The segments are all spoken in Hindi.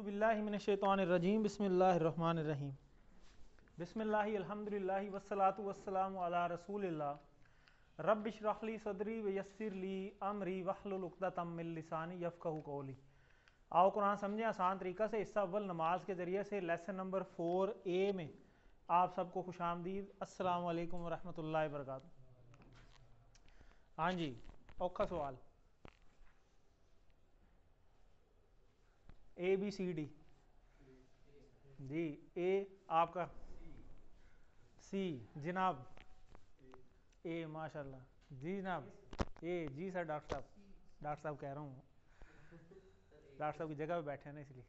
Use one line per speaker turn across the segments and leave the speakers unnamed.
औज़ुबिल्लाहि मिनश्शैतानिर्रजीम बिस्मिल्लाहिर्रहमानिर्रहीम बिस्मिल्लाहि अल्हम्दुलिल्लाहि वस्सलातु वस्सलामु अला रसूलिल्लाह रब्बि इश्रह ली सदरी व यस्सिर ली अमरी वहलुल उक़दतम मिन लिसानी यफ़क़हू क़ौली। आओ कुरान समझें आसान तरीक़ा से। हिस्सा अव्वल नमाज के ज़रिए से लेसन नंबर 4A में आप सबको खुशामदीद। अस्सलामु अलैकुम वरहमतुल्लाहि वबरकातुहू। हाँ जी, औखा सवाल ABCD जी। ए आपका सी जनाब ए माशाल्लाह जी जनाब ए जी सर। डॉक्टर साहब कह रहा हूँ, डॉक्टर साहब की जगह पे बैठे हैं ना इसलिए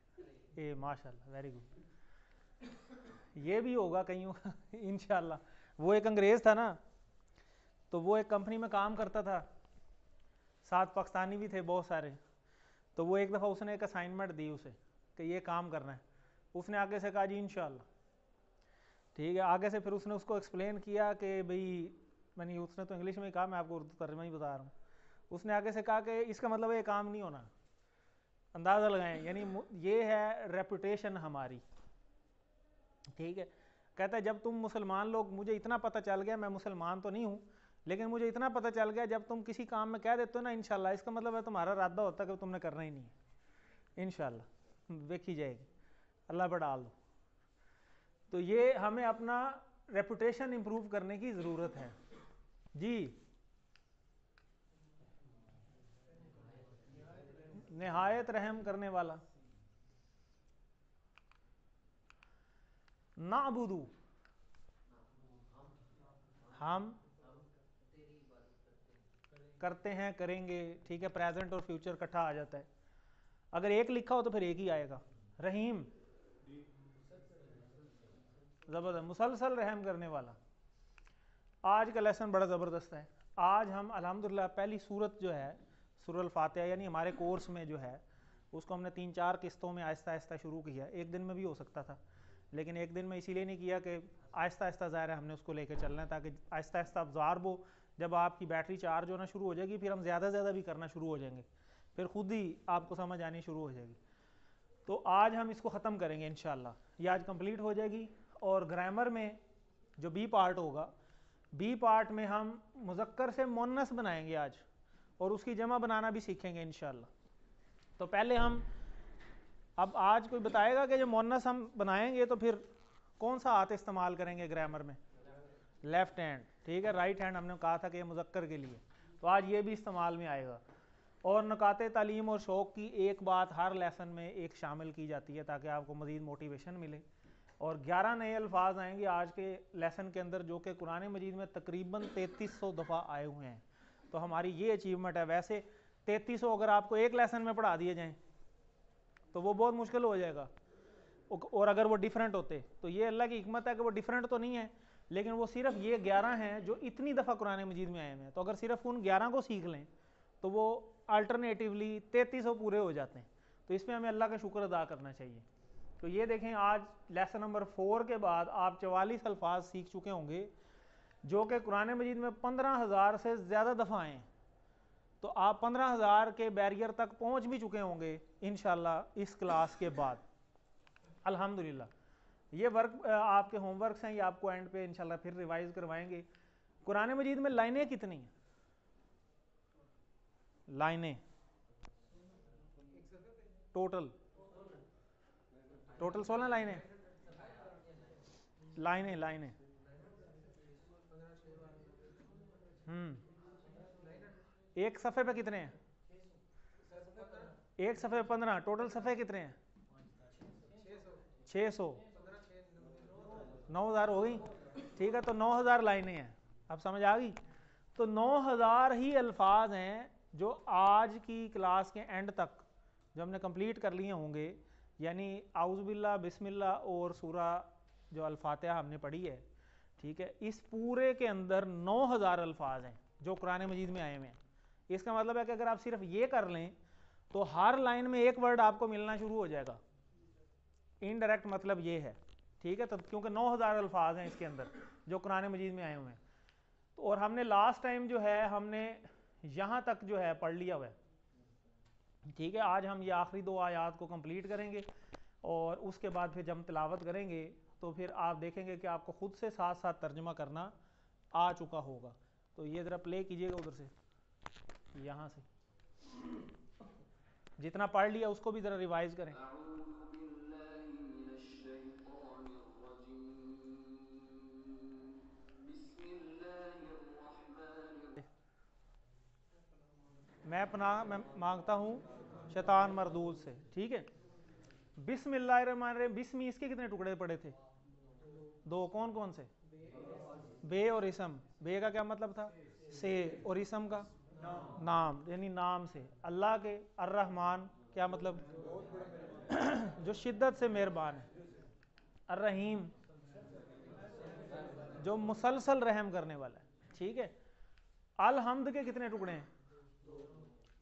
ए माशाल्लाह वेरी गुड। ये भी होगा कहीं इंशाल्लाह। वो एक अंग्रेज़ था ना, तो वो एक कंपनी में काम करता था, साथ पाकिस्तानी भी थे बहुत सारे। तो वो एक दफ़ा उसने एक असाइनमेंट दी उसे कि ये काम करना है। उसने आगे से कहा जी इंशाल्लाह, ठीक है। आगे से फिर उसने उसको एक्सप्लेन किया कि भाई मैंने, उसने तो इंग्लिश में ही कहा, मैं आपको उर्दू तर्जुमा ही बता रहा हूँ। उसने आगे से कहा कि इसका मतलब ये काम नहीं होना। अंदाज़ा लगाएं, यानी ये है रेपुटेशन हमारी, ठीक है। कहता है जब तुम मुसलमान लोग, मुझे इतना पता चल गया, मैं मुसलमान तो नहीं हूँ लेकिन मुझे इतना पता चल गया, जब तुम किसी काम में कह देते हो ना इंशाल्लाह, इसका मतलब है तुम्हारा इरादा होता है कि तुमने करना ही नहीं है। इंशाल्लाह देखी जाएगी, अल्लाह पर डाल दो। तो ये हमें अपना रेपुटेशन इंप्रूव करने की ज़रूरत है जी। निहायत रहम करने वाला। नाबुदू हम करते हैं, करेंगे, ठीक है। प्रेजेंट और फ्यूचर इकट्ठा आ जाता है। अगर एक लिखा हो तो फिर एक ही आएगा। रहीम ज़बरदस्त, मुसलसल रहम करने वाला। आज का लेसन बड़ा ज़बरदस्त है। आज हम अल्हम्दुलिल्लाह पहली सूरत जो है सूरह फातिहा, यानी हमारे कोर्स में जो है उसको हमने 3-4 किस्तों में आहिस्ता आहिस्ता शुरू किया। एक दिन में भी हो सकता था, लेकिन एक दिन में इसीलिए नहीं किया कि आहिस्ता आहिस्ता ज़ाहिर है हमने उसको लेकर चलना है, ताकि आहिस्ता आहिस्ता अब्ज़ॉर्ब हो। जब आपकी बैटरी चार्ज होना शुरू हो जाएगी, फिर हम ज़्यादा से ज़्यादा भी करना शुरू हो जाएंगे, फिर खुद ही आपको समझ आनी शुरू हो जाएगी। तो आज हम इसको ख़त्म करेंगे इंशाल्लाह। ये आज कंप्लीट हो जाएगी। और ग्रामर में जो बी पार्ट होगा, बी पार्ट में हम मुज़क्कर से मुअन्नस बनाएंगे आज, और उसकी जमा बनाना भी सीखेंगे इंशाल्लाह। तो पहले हम, अब आज कोई बताएगा कि जो मुअन्नस हम बनाएंगे तो फिर कौन सा हाथ इस्तेमाल करेंगे ग्रामर में? लेफ्ट हैंड, ठीक है। राइट हैंड हमने कहा था कि ये मुज़क्कर के लिए, तो आज ये भी इस्तेमाल में आएगा। और नकाते तालीम और शौक़ की एक बात हर लेसन में एक शामिल की जाती है, ताकि आपको मज़ीद मोटिवेशन मिले। और 11 नए अल्फाज आएंगे आज के लेसन के अंदर, जो कि कुरान मजीद में तकरीबन 3300 दफ़ा आए हुए हैं। तो हमारी ये अचीवमेंट है। वैसे 3300 अगर आपको एक लेसन में पढ़ा दिए जाएँ तो वो बहुत मुश्किल हो जाएगा, और अगर वो डिफरेंट होते तो ये अल्लाह की हिकमत है कि वो डिफरेंट तो नहीं है, लेकिन वो सिर्फ ये 11 हैं जो इतनी दफ़ा कुरान मजीद में आए हुए हैं। तो अगर सिर्फ उन 11 को सीख लें तो वो अल्टरनेटिवली 3300 पूरे हो जाते हैं। तो इसमें हमें अल्लाह का शुक्र अदा करना चाहिए। तो ये देखें, आज लेसन नंबर 4 के बाद आप 44 अल्फाज सीख चुके होंगे, जो कि कुरान मजीद में 15,000 से ज़्यादा दफ़ा आए। तो आप 15,000 के बैरियर तक पहुंच भी चुके होंगे इंशाल्लाह इस क्लास के बाद, अल्हम्दुलिल्लाह। ये वर्क आपके होमवर्क्स हैं, ये आपको एंड पे इंशाल्लाह फिर रिवाइज करवाएंगे। कुरान मजीद में लाइनें कितनी हैं? लाइनें टोटल 16 लाइनें। लाइनें एक सफ़े पे कितने हैं? एक सफ़े पे 15। टोटल सफ़े कितने हैं? 600। 9,000 हो गई, ठीक है। तो 9,000 लाइनें हैं। अब समझ आ गई? तो 9,000 ही अल्फाज हैं जो आज की क्लास के एंड तक जो हमने कंप्लीट कर लिए होंगे। यानी आउज़ुबिल्लाह, बिस्मिल्लाह और सूरा जो अल-फातिहा हमने पढ़ी है, ठीक है। इस पूरे के अंदर 9,000 अल्फाज हैं जो कुरान मजीद में आए हुए हैं। इसका मतलब है कि अगर आप सिर्फ ये कर लें तो हर लाइन में एक वर्ड आपको मिलना शुरू हो जाएगा। इनडायरेक्ट मतलब ये है, ठीक है। तो क्योंकि 9,000 अल्फाज हैं इसके अंदर जो कुरान मजीद में आए हुए हैं। तो और हमने लास्ट टाइम जो है हमने यहाँ तक जो है पढ़ लिया हुआ है, ठीक है। आज हम ये आखिरी 2 आयात को कंप्लीट करेंगे। और उसके बाद फिर जब हम तिलावत करेंगे तो फिर आप देखेंगे कि आपको खुद से साथ साथ तर्जमा करना आ चुका होगा। तो ये ज़रा प्ले कीजिएगा उधर से, यहाँ से जितना पढ़ लिया उसको भी ज़रा रिवाइज करें। मैं पनाह मांगता हूँ शैतान मरदूद से, ठीक है। बिस्मिल्लाहिर्रहमानिर्रहीम, बिस्मी इसके कितने टुकड़े पड़े थे? 2। कौन कौन से? बे और इसम। बे का क्या मतलब था? से, और इसम का नाम, यानी नाम से। अल्लाह के अर्रहमान क्या मतलब? जो शिद्दत से मेहरबान है। अर्रहीम जो मुसलसल रहम करने वाला है, ठीक है। अल हमद के कितने टुकड़े हैं?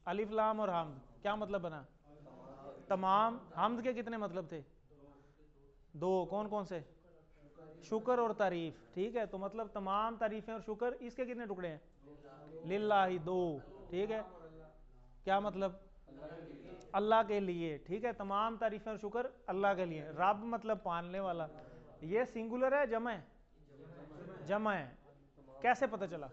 अलिफ लाम और हमद, क्या मतलब बना? तमाम। हमद के कितने मतलब थे? 2। कौन कौन से? शुक्र और तारीफ, ठीक है। तो मतलब तमाम तारीफें और शुक्र, इसके कितने टुकड़े हैं? लिल्लाही, 2, ठीक है। क्या मतलब? अल्लाह के लिए, ठीक है। तमाम तारीफें और शुक्र अल्लाह के लिए। रब मतलब पालने वाला। ये सिंगुलर है जमा है? जमा है। कैसे पता चला?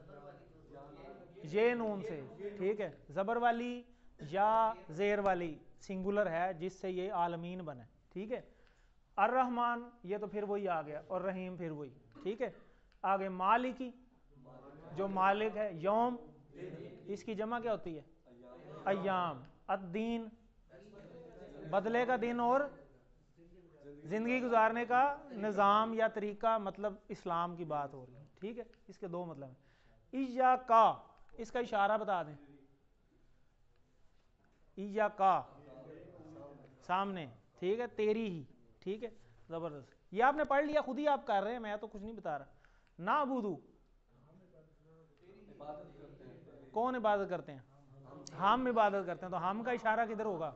ये नून से, ठीक है। जबर वाली या जेर वाली सिंगुलर है जिससे ये आलमीन बने, ठीक है। अर्रहमान ये तो फिर वही आ गया, और रहीम फिर वही, ठीक है। आगे मालिकी जो मालिक है। यौम इसकी जमा क्या होती है? अय्याम। अद्दीन बदले का दिन और जिंदगी गुजारने का निज़ाम या तरीका, मतलब इस्लाम की बात हो रही है, ठीक है। इसके 2 मतलब हैं। इया का, इसका इशारा बता दें। इया का सामने, ठीक है। तेरी ही, ठीक है। जबरदस्त। ये आपने पढ़ लिया, खुद ही आप कर रहे हैं, मैं तो कुछ नहीं बता रहा। ना बूदू कौन इबादत करते हैं? हम इबादत करते हैं। तो हम का इशारा किधर होगा?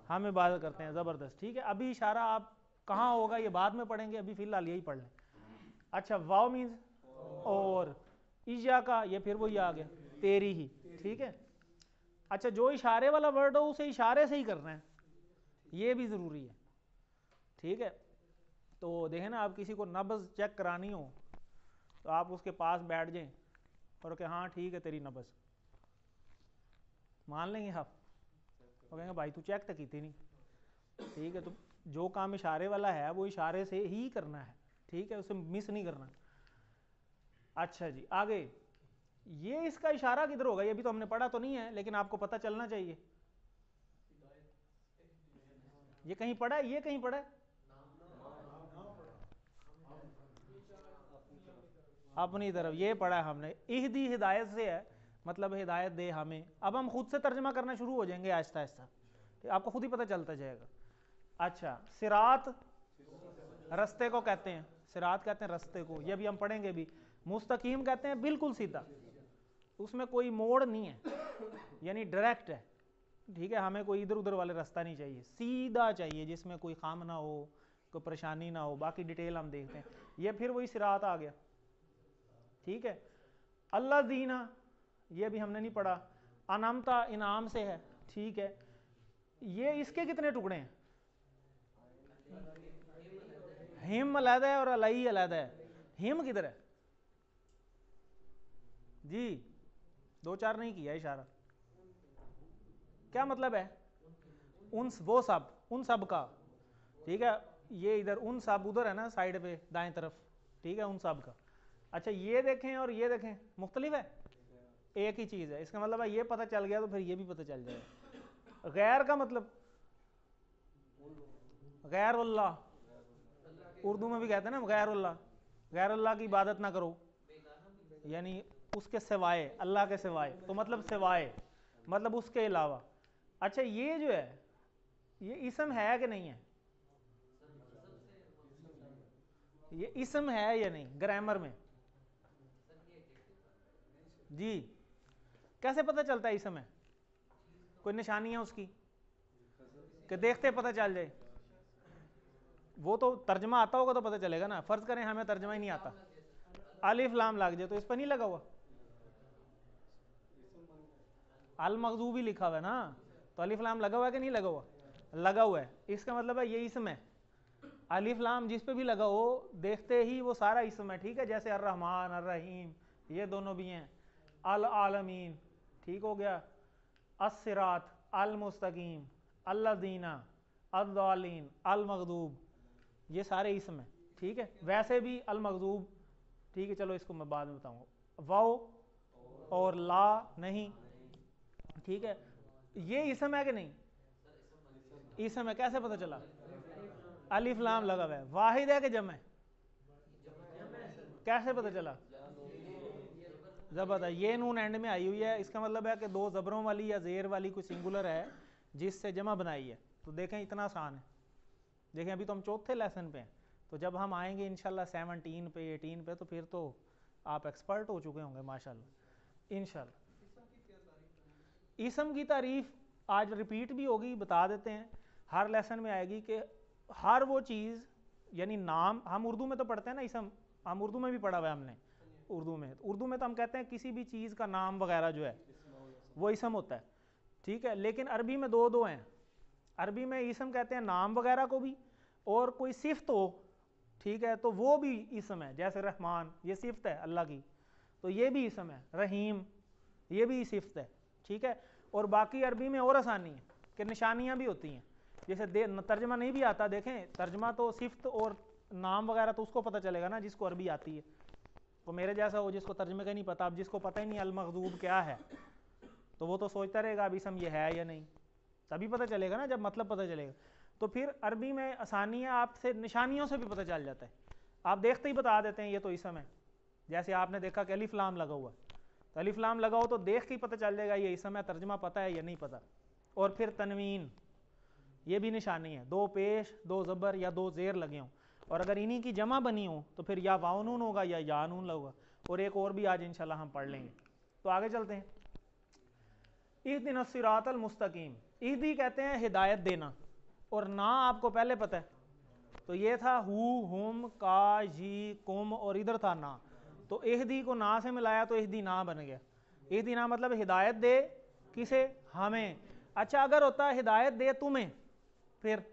हम इबादत करते हैं। जबरदस्त, ठीक है। अभी इशारा आप कहाँ होगा ये बाद में पढ़ेंगे, अभी फिलहाल यही पढ़ लें। अच्छा, वाव मीन्स और, इजा का ये फिर वही आ गया, तेरी ही, ठीक है। अच्छा, जो इशारे वाला वर्ड हो उसे इशारे से ही करना है, ये भी ज़रूरी है, ठीक है। तो देखें ना, आप किसी को नब्ज़ चेक करानी हो तो आप उसके पास बैठ जाएं और कहें हाँ ठीक है तेरी नब्ज़, मान लेंगे आप? वो कहेंगे भाई तू चेक तो की थी नहीं, ठीक है। तो जो काम इशारे वाला है वो इशारे से ही करना है, ठीक है, उसे मिस नहीं करना। अच्छा जी, आगे ये इसका इशारा किधर होगा? ये भी तो हमने पढ़ा तो नहीं है, लेकिन आपको पता चलना चाहिए। ये कहीं पढ़ा है? ये कहीं पढ़ा है? अपनी तरफ, ये पढ़ा है हमने। इहदी हिदायत से है, मतलब हिदायत दे हमें। अब हम खुद से तर्जमा करना शुरू हो जाएंगे आहिस्ता आहिस्ता, आपको खुद ही पता चलता जाएगा। अच्छा, सिरात रस्ते को कहते हैं, सिरात कहते हैं रस्ते को, ये भी हम पढ़ेंगे भी। मुस्तकीम कहते हैं बिल्कुल सीधा, उसमें कोई मोड़ नहीं है, यानी डायरेक्ट है, ठीक है। हमें कोई इधर उधर वाले रास्ता नहीं चाहिए, सीधा चाहिए जिसमें कोई खाम ना हो, कोई परेशानी ना हो। बाकी डिटेल हम देखते हैं। ये फिर वही सिरात आ गया, ठीक है। अल्लाह दीना ये भी हमने नहीं पढ़ा। अनमता इनाम से है, ठीक है। ये इसके कितने टुकड़े हैं? हिम अलहदा है और अलई अलहदा है। हिम किधर है जी? 2-4 नहीं किया इशारा, क्या मतलब है? उन वो सब, उन सब का, ठीक है। ये इधर उन सब उधर है ना साइड पे दाएं तरफ, ठीक है, उन सब का। अच्छा, ये देखें और ये देखें, मुख्तलिफ है, एक ही चीज़ है। इसका मतलब है ये पता चल गया तो फिर ये भी पता चल जाएगा। गैर का मतलब? गैर अल्लाह, उर्दू में भी कहते हैं ना गैर अल्लाह, गैर अल्लाह की इबादत ना करो, यानी उसके सिवाय, अल्लाह के सिवाय, तो मतलब सिवाय मतलब उसके अलावा। अच्छा, ये जो है ये इसम है कि नहीं है? ये इसम है या नहीं ग्रामर में? जी, कैसे पता चलता है इसम है? कोई निशानी है उसकी कि देखते पता चल जाए? वो तो तर्जमा आता होगा तो पता चलेगा ना। फर्ज करें हमें तर्जमा ही नहीं आता, अलिफ लाम लग जाए तो इस पर नहीं लगा हुआ, अल मखजूबी लिखा हुआ है ना, तो अलिफ लाम लगा हुआ है कि नहीं लगा हुआ? लगा हुआ है, इसका मतलब है ये इसम है। अलिफ लाम जिस पे भी लगा हो देखते ही वो सारा इसम है, ठीक है। जैसे अर्रहमान अर्रहीम ये दोनों भी हैं, अल आलमीन, ठीक हो गया, अस्सिरात अल मुस्तकीम, अल्लज़ीना अद्दालीन अल मगदूब, ये सारे इसम है, ठीक है। वैसे भी अल मगदूब, ठीक है, चलो इसको मैं बाद में बताऊंगा। वाओ और ला नहीं, ठीक है, ये इसम है कि नहीं? इसम है, कैसे पता चला? अलिफ लाम लगा हुआ है। वाहिद है कि जम है? कैसे पता चला? जबर है, ये नून एंड में आई हुई है, इसका मतलब है कि दो जबरों वाली या जेर वाली कोई सिंगुलर है जिससे जमा बनाई है। तो देखें इतना आसान है। देखें अभी तो हम चौथे लेसन पे हैं, तो जब हम आएंगे इंशाल्लाह 17 पे 18 पे तो फिर तो आप एक्सपर्ट हो चुके होंगे माशाल्लाह इंशाल्लाह। इसम की तारीफ आज रिपीट भी होगी, बता देते हैं, हर लेसन में आएगी कि हर वो चीज़ यानी नाम, हम उर्दू में तो पढ़ते हैं ना इसम, हम उर्दू में भी पढ़ा हुआ है हमने, उर्दू में तो हम कहते हैं किसी भी चीज़ का नाम वगैरह जो है वो इसम होता है, ठीक है। लेकिन अरबी में दो हैं, अरबी में इसम कहते हैं नाम वगैरह को भी, और कोई सिफ्त हो, ठीक है, तो वो भी इसम है। जैसे रहमान ये सिफ्त है अल्लाह की, तो ये भी इसम है। रहीम ये भी सिफ्त है, ठीक है। और बाकी अरबी में और आसानी है कि निशानियाँ भी होती हैं, जैसे तर्जमा नहीं भी आता, देखें तर्जमा तो सिफ्त और नाम वगैरह तो उसको पता चलेगा ना जिसको अरबी आती है, तो मेरे जैसा हो जिसको तर्जमे का नहीं पता, अब जिसको पता ही नहीं अल मगदूब क्या है, तो वो तो सोचता रहेगा अब इसम ये है या नहीं, तभी पता चलेगा ना जब मतलब पता चलेगा। तो फिर अरबी में आसानी है, आपसे निशानियों से भी पता चल जाता है, आप देखते ही बता देते हैं ये तो इसम है। जैसे आपने देखा कि अलिफ लाम लगा हुआ, तो अलिफ लाम लगा हो तो देख के ही पता चल जाएगा ये इसम है, तर्जमा पता है या नहीं पता। और फिर तनवीन ये भी निशानी है, दो पेश दो ज़बर या दो ज़ेर लगे हों, और अगर इन्हीं की जमा बनी हो तो फिर या वाउनून होगा या यानून होगा, और एक और भी आज इंशाल्लाह हम पढ़ लेंगे। तो आगे चलते हैं। इहदिना सिरातल मुस्तकीम, इहदी कहते हैं हिदायत देना, और ना आपको पहले पता है, तो ये था हु हुम का जी कुम, और इधर था ना, तो इहदी को ना से मिलाया तो इहदी ना बन गया। इहदी ना मतलब हिदायत दे, किसे? हमें। अच्छा अगर होता है हिदायत दे तुम्हें, फिर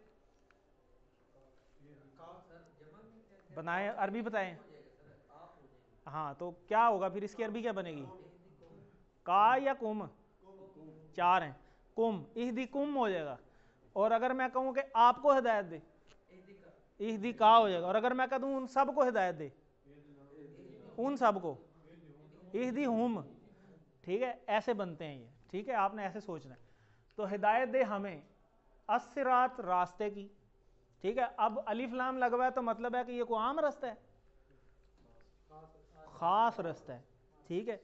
बनाए अरबी बताएं। हाँ तो क्या होगा फिर, इसकी अरबी क्या बनेगी? का या कुम? चार हैं, कुम, इहदी कुम हो जाएगा। और अगर मैं कहूँ कि आपको हिदायत दे, इहदी का हो जाएगा। और अगर मैं कह दूँ उन सबको हिदायत दे, उन सबको, इहदी हुम, ठीक है, ऐसे बनते हैं ये, ठीक है, आपने ऐसे सोचना है। तो हिदायत दे हमें, अस्सिरात रास्ते की, ठीक है। अब अलिफ लाम लगवा है तो मतलब है कि ये कोई आम रास्ता है, खास रास्ता है, ठीक है।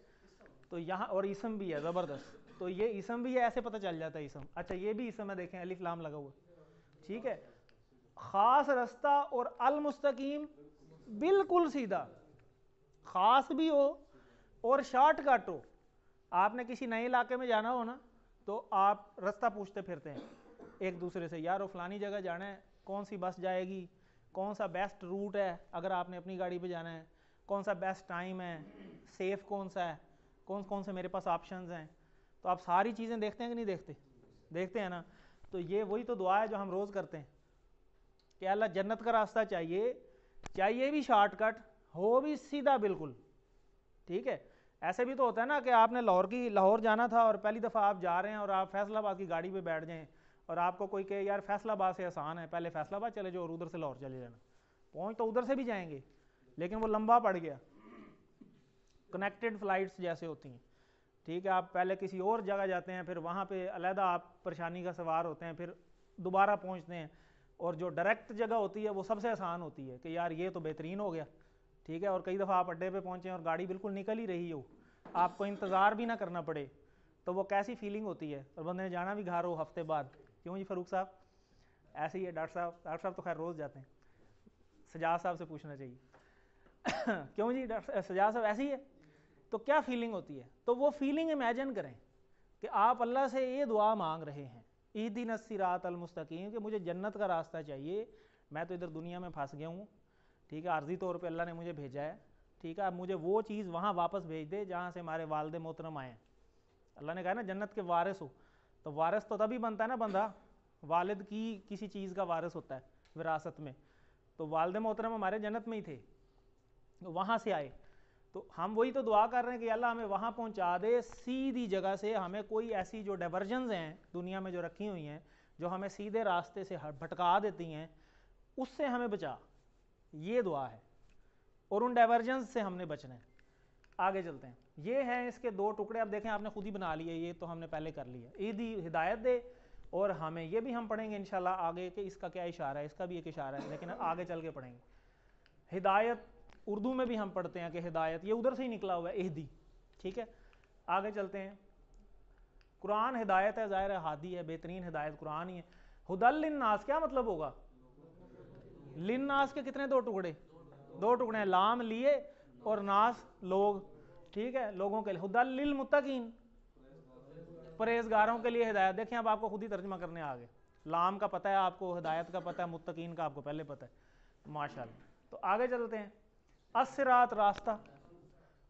तो यहाँ और इसम भी है ज़बरदस्त, तो ये इसम भी है, ऐसे पता चल जाता है इसम। अच्छा ये भी इसम है, देखें अलिफ लाम लगा हुआ, ठीक है। खास रास्ता और अल मुस्तकीम बिल्कुल सीधा, खास भी हो और शॉर्टकट हो। आपने किसी नए इलाके में जाना हो ना, तो आप रास्ता पूछते फिरते हैं एक दूसरे से, यार वो फलानी जगह जाना है, कौन सी बस जाएगी, कौन सा बेस्ट रूट है अगर आपने अपनी गाड़ी पे जाना है, कौन सा बेस्ट टाइम है, सेफ़ कौन सा है, कौन कौन से मेरे पास ऑप्शंस हैं। तो आप सारी चीज़ें देखते हैं कि नहीं देखते? देखते हैं ना। तो ये वही तो दुआ है जो हम रोज़ करते हैं कि अल्लाह जन्नत का रास्ता चाहिए, चाहिए भी शॉर्टकट, हो भी सीधा बिल्कुल, ठीक है। ऐसे भी तो होता है ना कि आपने लाहौर जाना था और पहली दफ़ा आप जा रहे हैं और आप फैसलाबाद की गाड़ी पे बैठ जाएं और आपको कोई कहे यार फैसलाबाद से आसान है, पहले फैसलाबाद चले जाओ और उधर से लाहौर चले जाना। पहुँच तो उधर से भी जाएंगे लेकिन वो लंबा पड़ गया, कनेक्टेड फ़्लाइट्स जैसे होती हैं, ठीक है। आप पहले किसी और जगह जाते हैं, फिर वहाँ पे अलहदा आप परेशानी का सवार होते हैं, फिर दोबारा पहुँचते हैं। और जो डायरेक्ट जगह होती है वो सबसे आसान होती है कि यार ये तो बेहतरीन हो गया, ठीक है। और कई दफ़ा आप अड्डे पे पहुँचे और गाड़ी बिल्कुल निकल ही रही हो, आपको इंतज़ार भी ना करना पड़े, तो वो कैसी फीलिंग होती है। और बंदे ने जाना भी घर हो हफ्ते बाद, क्यों जी फ़ारूक साहब? ऐसे ही है डॉक्टर साहब तो खैर रोज़ जाते हैं, सजाद साहब से पूछना चाहिए क्यों जी डॉक्टर सजाद साहब ऐसी है? तो क्या फीलिंग होती है? तो वो फीलिंग इमेजिन करें कि आप अल्लाह से ये दुआ मांग रहे हैं, इहदिना सिरात अल मुस्तकीम, कि मुझे जन्नत का रास्ता चाहिए, मैं तो इधर दुनिया में फंस गया हूँ, ठीक है, आर्जी तौर पे अल्लाह ने मुझे भेजा है, ठीक है। अब मुझे वो चीज़ वहाँ वापस भेज दे जहाँ से हमारे वालिद मोहतरम आए। अल्लाह ने कहा ना जन्नत के वारिस हो, तो वारिस तो तभी बनता है ना बंदा वालिद की किसी चीज़ का वारिस होता है विरासत में, तो वालिद मोहतरम हमारे जन्नत में ही थे, वहाँ से आए, तो हम वही तो दुआ कर रहे हैं कि अल्लाह हमें वहाँ पहुँचा दे सीधी जगह से, हमें कोई ऐसी जो डाइवर्जन्स हैं दुनिया में जो रखी हुई हैं जो हमें सीधे रास्ते से भटका देती हैं, उससे हमें बचा, ये दुआ है, और उन डाइवर्जन्स से हमने बचना है। आगे चलते हैं, ये हैं इसके दो टुकड़े। अब देखें आपने खुद ही बना लिए, ये तो हमने पहले कर लिया। ईदी हिदायत दे, और हमें ये भी हम पढ़ेंगे इंशाल्लाह आगे कि इसका क्या इशारा है, इसका भी एक इशारा है, लेकिन आगे चल के पढ़ेंगे। हिदायत उर्दू में भी हम पढ़ते हैं कि हिदायत, ये उधर से ही निकला हुआ है इहदी, ठीक है। आगे चलते हैं, कुरान हिदायत है, ज़ाहिर है हादी है, बेहतरीन हिदायत कुरान ही है। हुदल लिन्नास क्या मतलब होगा? लिन्नास के कितने दो टुकड़े? दो टुकड़े हैं, लाम लिए और नास लोग, ठीक है, लोगों के लिए। हुदल लिल मुत्तकीन परहेजगारों के लिए हिदायत। देखें अब आपको खुद ही तर्जमा करने आ गए, लाम का पता है आपको, हिदायत का पता है, मुत्तकीन का आपको पहले पता है, माशाल्लाह। तो आगे चलते हैं, अस्सिरात रास्ता,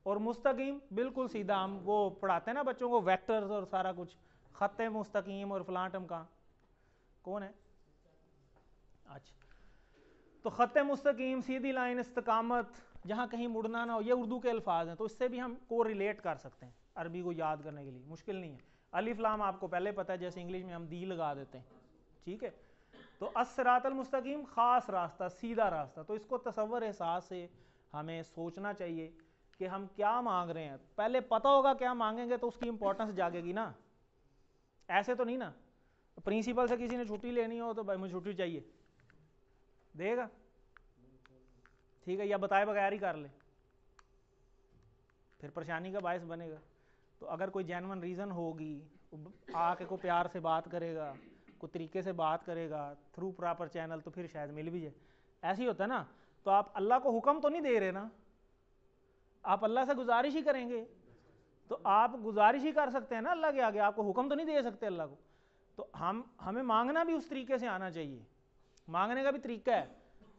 और मुस्तकीम बिल्कुल सीधा। हम वो पढ़ाते हैं ना बच्चों को वेक्टर्स और सारा कुछ, खत्ते मुस्तकीम और फलाटम का कौन है? अच्छा, तो खत्ते मुस्तकीम, सीधी लाइन, इस्तकामत, जहाँ कहीं मुड़ना ना हो, ये उर्दू के अल्फाज हैं, तो इससे भी हम को रिलेट कर सकते हैं अरबी को याद करने के लिए, मुश्किल नहीं है। अलिफ लाम आपको पहले पता है, जैसे इंग्लिश में हम दी लगा देते हैं, ठीक है। तो अस्सिरातल मुस्तकीम खास रास्ता, सीधा रास्ता। तो इसको तसव्वुर एहसास से हमें सोचना चाहिए कि हम क्या मांग रहे हैं। पहले पता होगा क्या मांगेंगे तो उसकी इंपॉर्टेंस जागेगी ना, ऐसे तो नहीं ना। प्रिंसिपल से किसी ने छुट्टी लेनी हो तो भाई मुझे छुट्टी चाहिए, देगा? ठीक है, या बताए बगैर ही कर ले, फिर परेशानी का बायस बनेगा। तो अगर कोई जेन्युइन रीज़न होगी, आके को प्यार से बात करेगा, कोई तरीके से बात करेगा थ्रू प्रॉपर चैनल, तो फिर शायद मिल भी जाए। ऐसे ही होता है ना। तो आप अल्लाह को हुक्म तो नहीं दे रहे ना, आप अल्लाह से गुजारिश ही करेंगे, तो आप गुजारिश ही कर सकते हैं ना अल्लाह के आगे, आपको हुक्म तो नहीं दे सकते अल्लाह को। तो हमें मांगना भी उस तरीके से आना चाहिए, मांगने का भी तरीका है।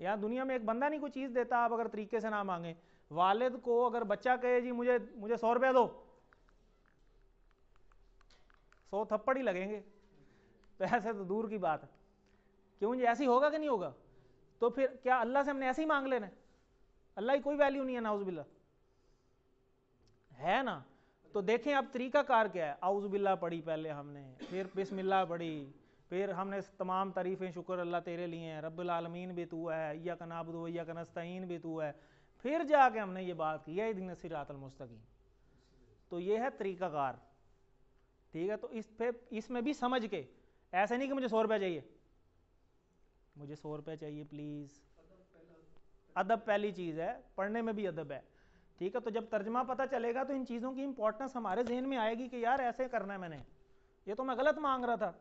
यहाँ दुनिया में एक बंदा नहीं कोई चीज़ देता, आप अगर तरीके से ना मांगे। वालिद को अगर बच्चा कहे जी मुझे 100 रुपया दो, 100 थप्पड़ ही लगेंगे, तो ऐसे तो दूर की बात है। क्यों जी, ऐसी होगा कि नहीं होगा? तो फिर क्या अल्लाह से हमने ऐसे ही मांग लेना है? अल्लाह की कोई वैल्यू नहीं है नाउज़ुबिल्लाह, है ना। तो देखें अब तरीका कार क्या है। आउज़ुबिल्लाह पढ़ी पहले हमने, फिर बिस्मिल्लाह पढ़ी, फिर हमने तमाम तारीफ़ें शुक्र अल्लाह तेरे लिए हैं, रब्बुल आलमीन भी तू है, इय्याका नअबुदु व इय्याका नस्तईन भी तू है, फिर जाके हमने ये बात की इहदिना सिरातल मुस्तकीम। तो ये है तरीक़ाकार, ठीक है। तो इसमें भी समझ के, ऐसे नहीं कि मुझे 100 रुपया चाहिए, मुझे 100 रुपया चाहिए प्लीज़। अदब पहली चीज़ है, पढ़ने में भी अदब है, ठीक है। तो जब तर्जमा पता चलेगा तो इन चीज़ों की इंपॉर्टेंस हमारे जहन में आएगी कि यार ऐसे करना है मैंने, ये तो मैं गलत मांग रहा था।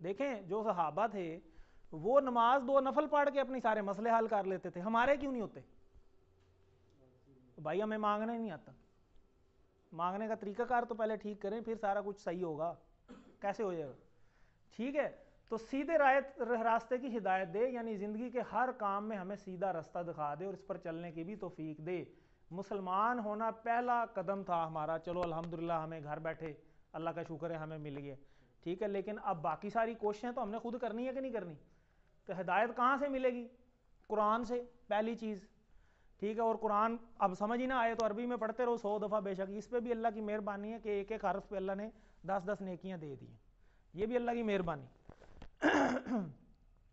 देखें जो सहाबा थे वो नमाज 2 नफल पढ़ के अपने सारे मसले हल कर लेते थे, हमारे क्यों नहीं होते? तो भाई हमें मांगना ही नहीं आता, मांगने का तरीकाकार तो पहले ठीक करें, फिर सारा कुछ सही होगा। कैसे हो जाएगा? ठीक है। तो सीधे रास्ते की हिदायत दे, यानी ज़िंदगी के हर काम में हमें सीधा रास्ता दिखा दे और इस पर चलने की भी तौफीक दे। मुसलमान होना पहला कदम था हमारा, चलो अल्हम्दुलिल्लाह हमें घर बैठे अल्लाह का शुक्र है हमें मिल गया, ठीक है। लेकिन अब बाकी सारी कोशिशें तो हमने खुद करनी है कि नहीं करनी। तो हिदायत कहाँ से मिलेगी? कुरान से, पहली चीज़, ठीक है। और कुरान अब समझ ही ना आए तो अरबी में पढ़ते रहो 100 दफ़ा बेशक, इस पर भी अल्लाह की मेहरबानी है कि एक एक हर्फ पे अल्लाह ने 10-10 नेकियां दे दी हैं, ये भी अल्लाह की मेहरबानी।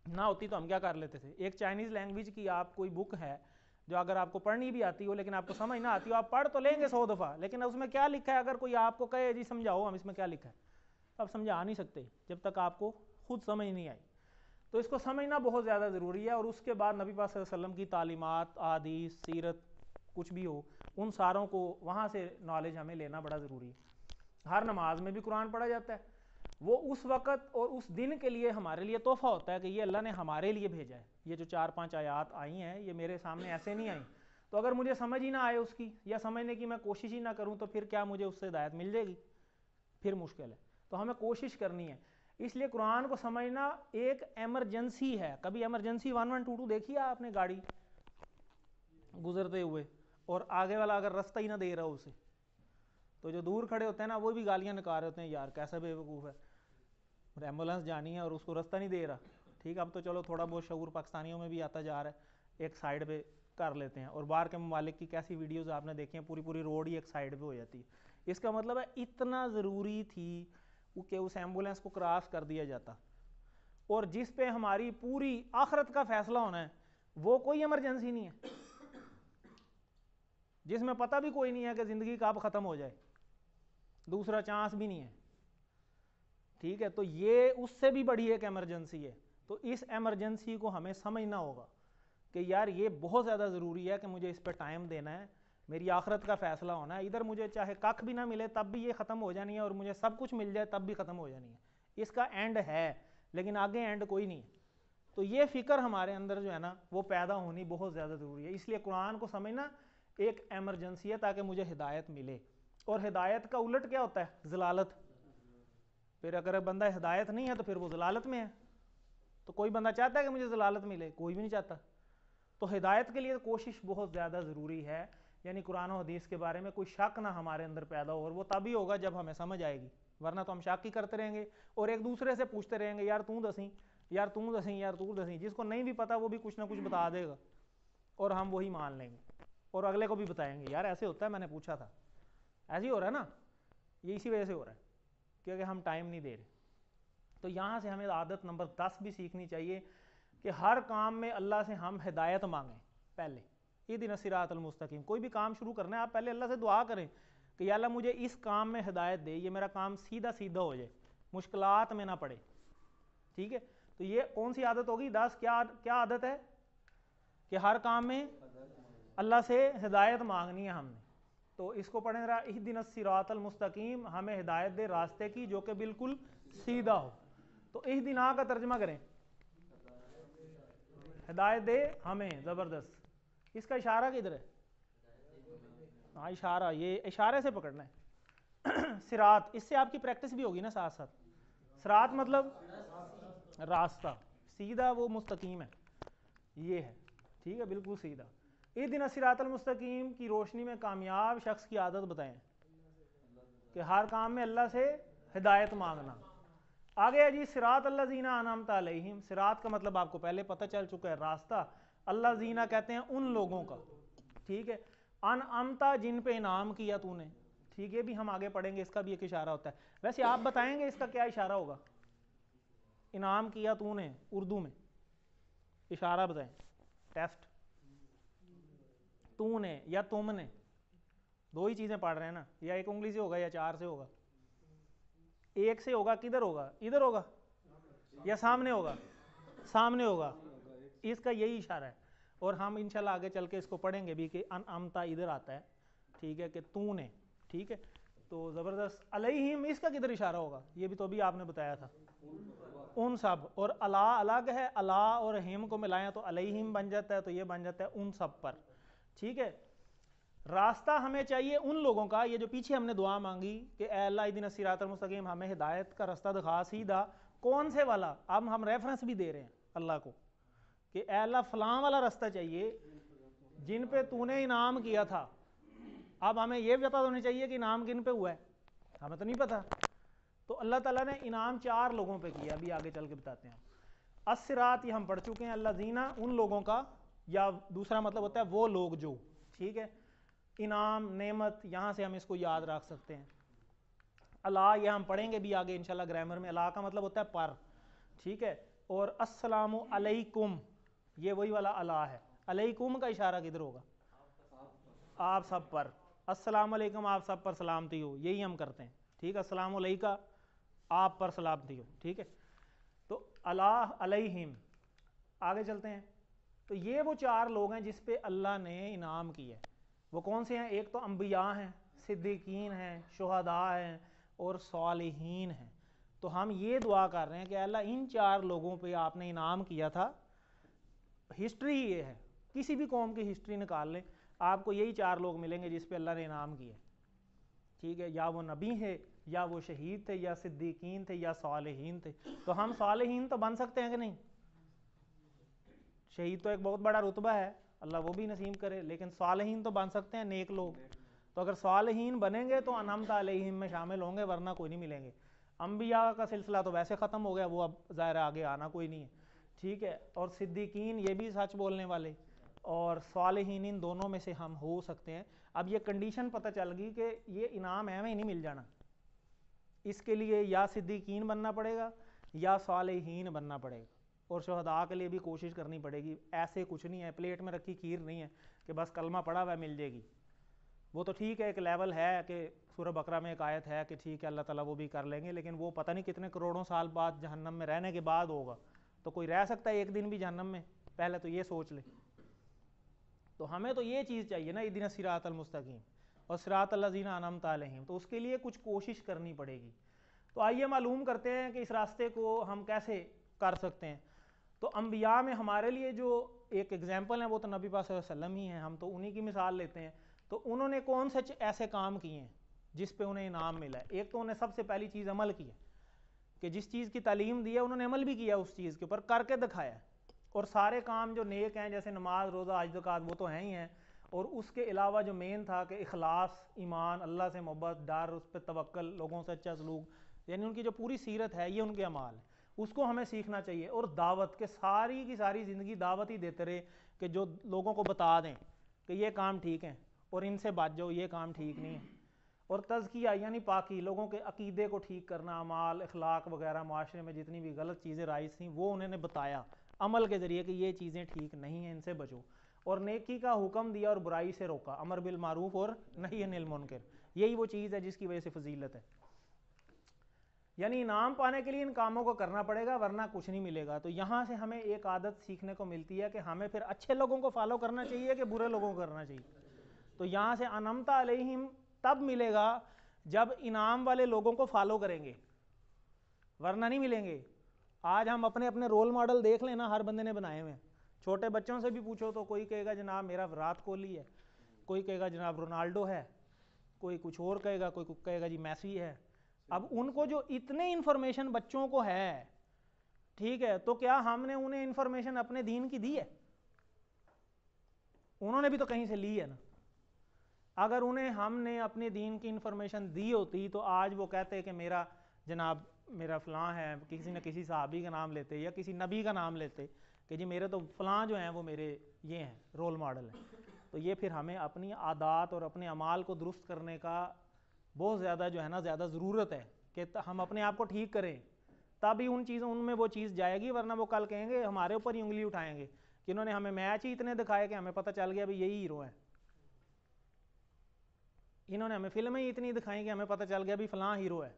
ना होती तो हम क्या कर लेते थे। एक चाइनीज़ लैंग्वेज की आप कोई बुक है जो अगर आपको पढ़नी भी आती हो लेकिन आपको समझ ना आती हो, आप पढ़ तो लेंगे 100 दफ़ा, लेकिन उसमें क्या लिखा है अगर कोई आपको कहे जी समझाओ हम इसमें क्या लिखा है, आप समझा नहीं सकते जब तक आपको खुद समझ नहीं आई। तो इसको समझना बहुत ज़्यादा ज़रूरी है। और उसके बाद नबी पाक सल्लल्लाहु अलैहि वसल्लम की तालीमात, आदीस, सीरत, कुछ भी हो, उन सारों को वहाँ से नॉलेज हमें लेना बड़ा ज़रूरी है। हर नमाज में भी कुरान पढ़ा जाता है, वो उस वक़्त और उस दिन के लिए हमारे लिए तोहफ़ा होता है कि ये अल्लाह ने हमारे लिए भेजा है। ये जो 4-5 आयात आई हैं ये मेरे सामने ऐसे नहीं आई, तो अगर मुझे समझ ही ना आए उसकी, या समझने की मैं कोशिश ही ना करूँ, तो फिर क्या मुझे उससे हिदायत मिल जाएगी? फिर मुश्किल है। तो हमें कोशिश करनी है। इसलिए कुरान को समझना एक एमरजेंसी है। कभी एमरजेंसी 1122 देखी है आपने, गाड़ी गुजरते हुए और आगे वाला अगर रास्ता ही ना दे रहा हो उसे, तो जो दूर खड़े होते हैं ना वो भी गालियां निकाल रहे होते हैं, यार कैसा बेवकूफ़ है। और एम्बुलेंस जानी है और उसको रास्ता नहीं दे रहा, ठीक है, अब तो चलो थोड़ा बहुत शऊर पाकिस्तानियों में भी आता जा रहा है, एक साइड पे कर लेते हैं। और बाहर के ममालिक की कैसी वीडियोस आपने देखी हैं, पूरी पूरी रोड ही एक साइड पे हो जाती है। इसका मतलब है इतना ज़रूरी थी कि उस एम्बुलेंस को क्रॉस कर दिया जाता। और जिस पे हमारी पूरी आखिरत का फैसला होना है वो कोई इमरजेंसी नहीं है, जिसमें पता भी कोई नहीं है कि ज़िंदगी कब ख़त्म हो जाए, दूसरा चांस भी नहीं है, ठीक है। तो ये उससे भी बड़ी एक इमरजेंसी है। तो इस इमरजेंसी को हमें समझना होगा कि यार ये बहुत ज़्यादा ज़रूरी है कि मुझे इस पर टाइम देना है, मेरी आखिरत का फैसला होना है। इधर मुझे चाहे कख भी ना मिले तब भी ये ख़त्म हो जानी है, और मुझे सब कुछ मिल जाए तब भी ख़त्म हो जानी है। इसका एंड है लेकिन आगे एंड कोई नहीं है। तो ये फ़िक्र हमारे अंदर जो है ना वो पैदा होनी बहुत ज़्यादा ज़रूरी है। इसलिए कुरान को समझना एक एमरजेंसी है ताकि मुझे हिदायत मिले। और हिदायत का उलट क्या होता है? ज़लालत। फिर अगर बंदा हिदायत नहीं है तो फिर वो ज़लालत में है। तो कोई बंदा चाहता है कि मुझे ज़लालत मिले? कोई भी नहीं चाहता। तो हिदायत के लिए कोशिश बहुत ज़्यादा ज़रूरी है, यानी कुरान और हदीस के बारे में कोई शक ना हमारे अंदर पैदा हो, और वो तभी होगा जब हमें समझ आएगी, वरना तो हम शक ही करते रहेंगे और एक दूसरे से पूछते रहेंगे, यार तू दसी, यार तू दसी, यार तू दसी। जिसको नहीं भी पता वो भी कुछ ना कुछ बता देगा और हम वही मान लेंगे और अगले को भी बताएंगे, यार ऐसे होता है, मैंने पूछा था। ऐसे ही हो रहा है ना, ये इसी वजह से हो रहा है क्योंकि हम टाइम नहीं दे रहे। तो यहाँ से हमें आदत नंबर 10 भी सीखनी चाहिए कि हर काम में अल्लाह से हम हिदायत मांगें। पहले इहदिना सिरातल मुस्तकीम, कोई भी काम शुरू करना है आप पहले अल्लाह से दुआ करें कि या अल्लाह मुझे इस काम में हिदायत दे, ये मेरा काम सीधा सीधा हो जाए, मुश्किलात में ना पड़े, ठीक है। तो ये कौन सी आदत होगी? 10 क्या आदत है कि हर काम में अल्लाह से हिदायत मांगनी है हमने। तो इसको पढ़ें जरा, इहदिना सिरातल मुस्तकीम, हमें हिदायत दे रास्ते की जो कि बिल्कुल सीधा हो। तो इहदिना का तर्जमा करें, हिदायत दे हमें। ज़बरदस्त। इसका इशारा किधर है? हाँ इशारा, ये इशारे से पकड़ना है। सिरात, इससे आपकी प्रैक्टिस भी होगी ना साथ साथ। सिरात मतलब रास्ता, सीधा वो मुस्तकीम है, ये है, ठीक है, बिल्कुल सीधा। इहदिना सिरातल मुस्तकीम की रोशनी में कामयाब शख्स की आदत बताएं कि हर काम में अल्लाह से हिदायत मांगना। आगे है जी, सिरात अल्लज़ीना अनअमत अलैहिम। सिरात का मतलब आपको पहले पता चल चुका है, रास्ता। अल्लज़ीना कहते हैं उन लोगों का, ठीक है। अनअमता, जिन पे इनाम किया तूने, ठीक है, भी हम आगे पढ़ेंगे, इसका भी एक इशारा होता है। वैसे आप बताएंगे इसका क्या इशारा होगा? इनाम किया तूने, उर्दू में इशारा बताएं। टेस्ट, तूने या तुमने, दो ही चीज़ें पढ़ रहे हैं ना, या एक उंगली से होगा या चार से होगा। एक से होगा, किधर होगा? इधर होगा या सामने होगा? सामने होगा। इसका यही इशारा है। और हम इंशाल्लाह आगे चल के इसको पढ़ेंगे भी कि अनअमता इधर आता है, ठीक है, कि तूने, ठीक है। तो ज़बरदस्त। अलैहिम, इसका किधर इशारा होगा? ये भी तो अभी आपने बताया था, उन सब। और अला अलग है, अला और हिम को मिलाएं तो अलैहिम बन जाता है, तो ये बन जाता है उन सब पर, ठीक है। रास्ता हमें चाहिए उन लोगों का, ये जो पीछे हमने दुआ मांगी कि ए अल्लाह इहदिना सिरातल मुस्तकीम, हमें हिदायत का रास्ता दिखा सीधा। कौन से वाला? अब हम रेफरेंस भी दे रहे हैं अल्लाह को कि ए अल्लाह फलां वाला रास्ता चाहिए जिन पे तूने इनाम किया था। अब हमें यह पता होना चाहिए कि इनाम किन पे हुआ है, हमें तो नहीं पता। तो अल्लाह ताला ने इनाम 4 लोगों पे किया, अभी आगे चल के बताते हैं। अस्सिरात ये हम पढ़ चुके हैं, अल्लज़ीना उन लोगों का, या दूसरा मतलब होता है वो लोग जो, ठीक है। इनाम, नेमत, यहाँ से हम इसको याद रख सकते हैं। अला ये हम पढ़ेंगे भी आगे इंशाल्लाह ग्रामर में। अला का मतलब होता है पर, ठीक है। और अस्सलामु अलैकुम, ये वही वाला अला है। अलैकुम का इशारा किधर होगा? आप सब पर। अस्सलामु अलैकुम, आप सब पर सलामती हो, यही हम करते हैं, ठीक है। अस्सलामु अलैका, आप पर सलामती हो, ठीक है। तो अला अलैहिम, आगे चलते हैं। तो ये वो 4 लोग हैं जिस पे अल्लाह ने इनाम किया है। वो कौन से हैं? एक तो अंबिया हैं, सिद्दीकीन हैं, शुहदा हैं और सालिहीन हैं। तो हम ये दुआ कर रहे हैं कि अल्लाह इन 4 लोगों पे आपने इनाम किया था। हिस्ट्री ही ये है, किसी भी कौम की हिस्ट्री निकाल लें, आपको यही 4 लोग मिलेंगे जिस पे अल्लाह ने इनाम किया, ठीक है। या वो नबी है, या वो शहीद थे, या सिद्दीकीन थे, या सालिहीन थे। तो हम सालिहीन तो बन सकते हैं कि नहीं? शहीद तो एक बहुत बड़ा रुतबा है, अल्लाह वो भी नसीब करे, लेकिन सालिहीन तो बन सकते हैं, नेक लोग। तो अगर सालिहीन बनेंगे तो अनअमत अलैहिम में शामिल होंगे, वरना कोई नहीं मिलेंगे। अंबिया का सिलसिला तो वैसे ख़त्म हो गया, वो अब ज़ाहिर आगे आना कोई नहीं है, ठीक है। और सिद्दीकीन ये भी सच बोलने वाले, और सालिहीन, इन दोनों में से हम हो सकते हैं। अब ये कंडीशन पता चल गई कि ये इनाम है, हमें नहीं मिल जाना, इसके लिए या सिद्दीकीन बनना पड़ेगा या सालिहीन बनना पड़ेगा, और शुहदा के लिए भी कोशिश करनी पड़ेगी। ऐसे कुछ नहीं है, प्लेट में रखी खीर नहीं है कि बस कलमा पड़ा हुआ मिल जाएगी। वो तो ठीक है, एक लेवल है कि सूरह बकरा में एक आयत है कि ठीक है अल्लाह ताला वो भी कर लेंगे, लेकिन वो पता नहीं कितने करोड़ों साल बाद जहन्नम में रहने के बाद होगा। तो कोई रह सकता है एक दिन भी जहन्नम में? पहले तो ये सोच ले। तो हमें तो ये चीज़ चाहिए ना, इदिना सिरातल मुस्तकीम और सिरातल लज़ीना अनअमत अलैहिम, तो उसके लिए कुछ कोशिश करनी पड़ेगी। तो आइए मालूम करते हैं कि इस रास्ते को हम कैसे कर सकते हैं। तो अंबिया में हमारे लिए जो एक एग्जाम्पल है वो तो नबी पाक सल्लल्लाहु अलैहि वसल्लम ही हैं, हम तो उन्हीं की मिसाल लेते हैं। तो उन्होंने कौन से ऐसे काम किए हैं जिस पे उन्हें इनाम मिला है? एक तो उन्हें सबसे पहली चीज़ अमल की है, कि जिस चीज़ की तालीम दी है उन्होंने अमल भी किया, उस चीज़ के ऊपर करके दिखाया है। और सारे काम जो नेक हैं, जैसे नमाज, रोज़ा, हज, ज़कात, वो तो हैं ही हैं, और उसके अलावा जो मेन था कि इखलास, ईमान, अल्लाह से मोहब्बत, डर, उस पर तवक्ल, लोगों से अच्छा सलूक, यानी उनकी जो पूरी सीरत है ये उनके अमाल है, उसको हमें सीखना चाहिए। और दावत के सारी की सारी ज़िंदगी दावत ही देते रहे कि जो लोगों को बता दें कि ये काम ठीक है और इनसे बच जाओ, ये काम ठीक नहीं है। और तज़किया यानी पाकी, लोगों के अकीदे को ठीक करना, अमाल, अखलाक वगैरह, माशरे में जितनी भी गलत चीज़ें राइज थी वो उन्होंने बताया अमल के ज़रिए कि ये चीज़ें ठीक नहीं हैं, इनसे बचो। और नेकी का हुक्म दिया और बुराई से रोका, अमर बिल मारूफ और नही अनिल मुनकर। यही वो चीज़ है जिसकी वजह से फजीलत है। यानी इनाम पाने के लिए इन कामों को करना पड़ेगा, वरना कुछ नहीं मिलेगा। तो यहाँ से हमें एक आदत सीखने को मिलती है कि हमें फिर अच्छे लोगों को फॉलो करना चाहिए कि बुरे लोगों को करना चाहिए। तो यहाँ से अनमता अलैहिम तब मिलेगा जब इनाम वाले लोगों को फॉलो करेंगे, वरना नहीं मिलेंगे। आज हम अपने अपने रोल मॉडल देख लेना, हर बंदे ने बनाए हुए हैं। छोटे बच्चों से भी पूछो तो कोई कहेगा जनाब मेरा विराट कोहली है, कोई कहेगा जनाब रोनाल्डो है, कोई कुछ और कहेगा, कोई कहेगा जी मैसी है। अब उनको जो इतने इन्फॉर्मेशन बच्चों को है, ठीक है, तो क्या हमने उन्हें इन्फॉर्मेशन अपने दीन की दी है? उन्होंने भी तो कहीं से ली है ना। अगर उन्हें हमने अपने दीन की इन्फॉर्मेशन दी होती तो आज वो कहते कि मेरा जनाब मेरा फ़लाँ है, किसी न किसी सहाबी का नाम लेते या किसी नबी का नाम लेते कि जी मेरे तो फ़लाँ जो हैं वो मेरे ये हैं, रोल मॉडल हैं। तो ये फिर हमें अपनी आदात और अपने अमाल को दुरुस्त करने का बहुत ज़्यादा जो है ना ज़्यादा ज़रूरत है कि हम अपने आप को ठीक करें, तभी उन चीज़ों उनमें वो चीज़ जाएगी। वरना वो कल कहेंगे, हमारे ऊपर ही उंगली उठाएंगे कि इन्होंने हमें मैच ही इतने दिखाए कि हमें पता चल गया भाई यही हीरो हैं, इन्होंने हमें फिल्में ही इतनी दिखाई कि हमें पता चल गया भी फ़लाँ हीरो है।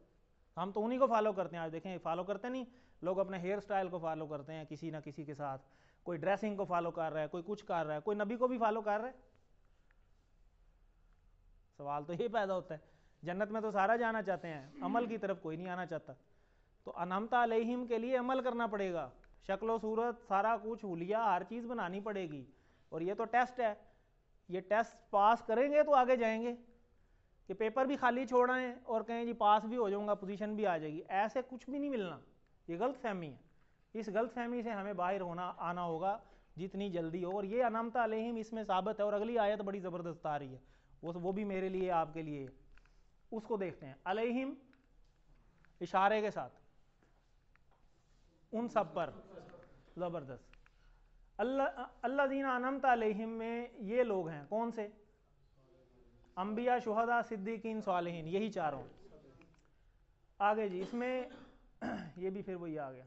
हम तो उन्हीं को फॉलो करते हैं। आज देखें, फॉलो करते नहीं लोग, अपने हेयर स्टाइल को फॉलो करते हैं किसी ना किसी के साथ, कोई ड्रेसिंग को फॉलो कर रहा है, कोई कुछ कर रहा है, कोई नबी को भी फॉलो कर रहा है। सवाल तो ये पैदा होता है, जन्नत में तो सारा जाना चाहते हैं, अमल की तरफ कोई नहीं आना चाहता। तो अनमता अलैहिम के लिए अमल करना पड़ेगा, शक्ल सूरत सारा कुछ हुलिया हर चीज़ बनानी पड़ेगी। और ये तो टेस्ट है, ये टेस्ट पास करेंगे तो आगे जाएंगे। कि पेपर भी खाली छोड़ाएं और कहें जी पास भी हो जाऊंगा, पोजीशन भी आ जाएगी, ऐसे कुछ भी नहीं मिलना। ये गलत फहमी है, इस गलत फहमी से हमें बाहर आना होगा जितनी जल्दी हो। और ये अनमता अलैहिम इसमें साबित है। और अगली आयत बड़ी ज़बरदस्त आ रही है, वो भी मेरे लिए आपके लिए, उसको देखते हैं। अलैहिम इशारे के साथ उन सब पर, ज़बरदस्त। अल्लाज़ीना अनअमता अलैहिम में ये लोग हैं कौन से? अंबिया, शुहदा, सिद्दीकीन, सालिहीन, यही चारों। आगे जी इसमें ये भी फिर वही आ गया।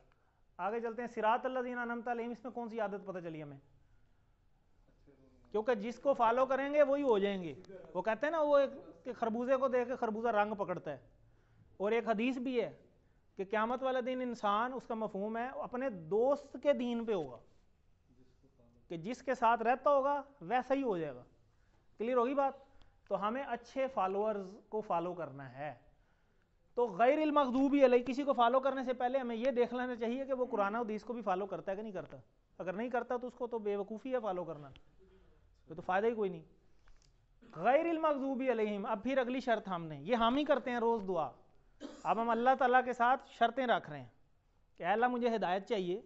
आगे चलते हैं, सिरात अल्लाज़ीना अनअमता अलैहिम, इसमें कौन सी आदत पता चली हमें? क्योंकि जिसको फॉलो करेंगे वही हो जाएंगे। वो कहते हैं ना वो एक खरबूजे को देख के खरबूजा रंग पकड़ता है। और एक हदीस भी है कि क़यामत वाले दिन इंसान, उसका मफहूम है, अपने दोस्त के दीन पे होगा, कि जिसके साथ रहता होगा वैसा ही हो जाएगा। क्लियर होगी बात? तो हमें अच्छे फॉलोअर्स को फॉलो करना है। तो गैरिल मग़दूबी अलैहिम, किसी को फॉलो करने से पहले हमें यह देख लेना चाहिए कि वो कुरान और हदीस को भी फॉलो करता है कि नहीं करता। अगर नहीं करता तो उसको तो बेवकूफ़ी है फॉलो करना, तो फ़ायदा ही कोई नहीं। गैरिल मग़दूबी अलैहिम, अब फिर अगली शर्त हमने, ये हम ही करते हैं रोज़ दुआ, अब हम अल्लाह ताला के साथ शर्तें रख रहे हैं कि अल्लाह मुझे हिदायत चाहिए,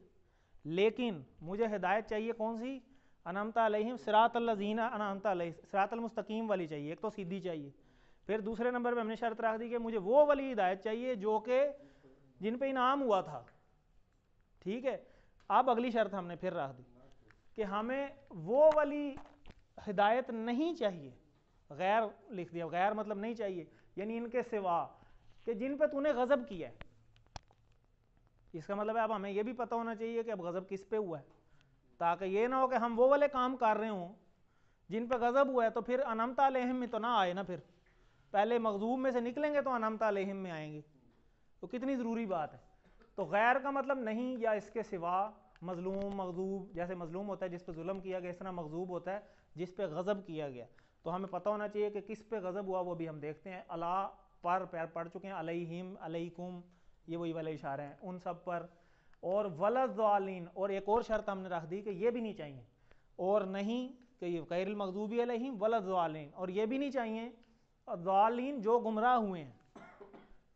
लेकिन मुझे हिदायत चाहिए कौन सी? अनअमता अलैहिम सिरातल्लज़ीना अनअमता अलैहिम, सिरातल मुस्तकीम वाली चाहिए, एक तो सीधी चाहिए। फिर दूसरे नंबर पे हमने शर्त रख दी कि मुझे वो वाली हिदायत चाहिए जो कि जिन पे इनाम हुआ था। ठीक है, अब अगली शर्त हमने फिर रख दी कि हमें वो वाली हिदायत नहीं चाहिए, गैर लिख दिया, गैर मतलब नहीं चाहिए, यानी इनके सिवा, कि जिन पे तूने गजब किया है। इसका मतलब है अब हमें यह भी पता होना चाहिए कि अब गजब किस पे हुआ है, ताकि ये ना हो कि हम वो वाले काम कर रहे हों जिन पे गजब हुआ है, तो फिर अनमत अलैहिम में तो ना आए ना, फिर पहले मगजूब में से निकलेंगे तो अनमत अलैहिम में आएंगे। तो कितनी ज़रूरी बात है। तो गैर का मतलब नहीं या इसके सिवा, मजलूम मगजूब, जैसे मजलूम होता है जिस पे जुल्म किया गया, इस तरह मगजूब होता है जिस पे गजब किया गया। तो हमें पता होना चाहिए कि किस पे गजब हुआ, वो भी हम देखते हैं। अला पर पढ़ चुके हैं, अलैहिम अलैकुम, ये वही वाले इशारे हैं उन सब पर। और वलद्दालीन, और एक और शर्त हमने रख दी कि ये भी नहीं चाहिए, और नहीं कि ये गैरुल मगदूबी अलैहिम वलद्दालीन, और ये भी नहीं चाहिए दालीन जो गुमराह हुए हैं।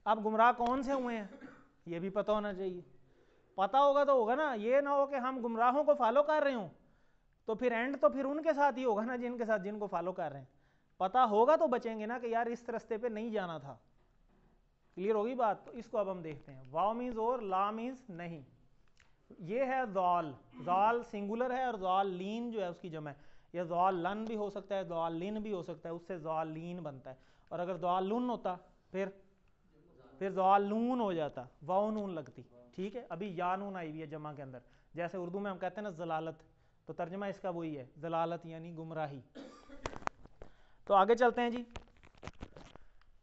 अब गुमराह कौन से हुए हैं ये भी पता होना चाहिए। पता होगा तो होगा ना, ये ना हो कि हम गुमराहों को फॉलो कर रहे हों, तो फिर एंड तो फिर उनके साथ ही होगा ना जिनके साथ जिनको फॉलो कर रहे हैं। पता होगा तो बचेंगे ना कि यार इस रास्ते पे नहीं जाना था। क्लियर होगी बात। तो इसको अब हम देखते हैं। वाव मीन्स और, ला मीन्स नहीं। ये है दाल, दाल सिंगुलर है, और दाल लीन जो है उसकी जमा है। यह दाल लन भी हो सकता है, दाल लीन भी हो सकता है, उससे दाल लीन बनता है। और अगर दाल लून होता फिर दाल नून हो जाता, वाव नून लगती। ठीक है, अभी या नून आई हुई है जमा के अंदर। जैसे उर्दू में हम कहते हैं ना जलालत, तो तर्जमा इसका वही है, जलालत यानी गुमराही। तो आगे चलते हैं जी।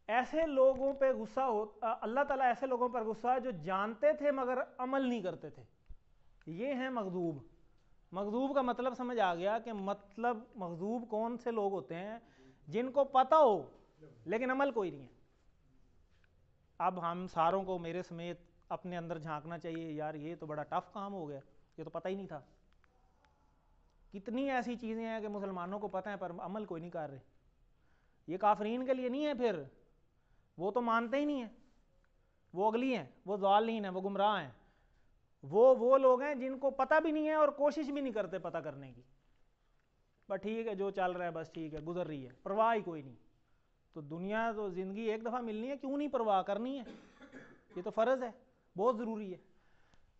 ऐसे लोगों पे गुस्सा हो, अल्लाह ताला ऐसे लोगों पर गुस्सा है जो जानते थे मगर अमल नहीं करते थे। ये हैं मगदूब। मगदूब का मतलब समझ आ गया कि मतलब मगदूब कौन से लोग होते हैं, जिनको पता हो लेकिन अमल कोई नहीं है। अब हम सारों को मेरे समेत अपने अंदर झांकना चाहिए, यार ये तो बड़ा टफ काम हो गया, ये तो पता ही नहीं था। कितनी ऐसी चीज़ें हैं कि मुसलमानों को पता है पर अमल कोई नहीं कर रहे। ये काफरीन के लिए नहीं है, फिर वो तो मानते ही नहीं है, वो अगली हैं, वो ज़ालिमीन हैं, वो गुमराह हैं। वो लोग हैं जिनको पता भी नहीं है और कोशिश भी नहीं करते पता करने की। बस ठीक है जो चल रहा है, बस ठीक है, गुजर रही है, परवाह ही कोई नहीं। तो दुनिया तो ज़िंदगी एक दफ़ा मिलनी है, क्यों नहीं परवाह करनी है, ये तो फ़र्ज़ है, बहुत ज़रूरी है।